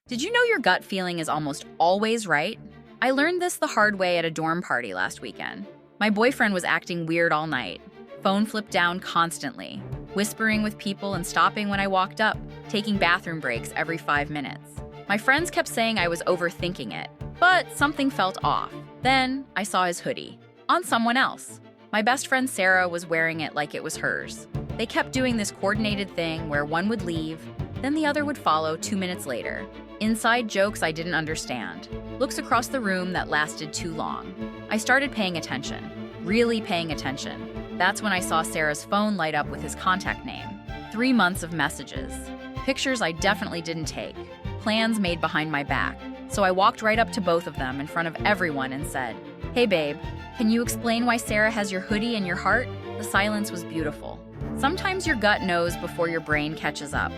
Did you know your gut feeling is almost always right? I learned this the hard way at a dorm party last weekend. My boyfriend was acting weird all night. Phone flipped down constantly, whispering with people and stopping when I walked up, taking bathroom breaks every 5 minutes. My friends kept saying I was overthinking it, but something felt off. Then I saw his hoodie on someone else. My best friend Sarah was wearing it like it was hers. They kept doing this coordinated thing where one would leave, then the other would follow 2 minutes later. Inside jokes I didn't understand. Looks across the room that lasted too long. I started paying attention, really paying attention. That's when I saw Sarah's phone light up with his contact name. 3 months of messages. Pictures I definitely didn't take. Plans made behind my back. So I walked right up to both of them in front of everyone and said, "Hey babe, can you explain why Sarah has your hoodie in your heart?" The silence was beautiful. Sometimes your gut knows before your brain catches up.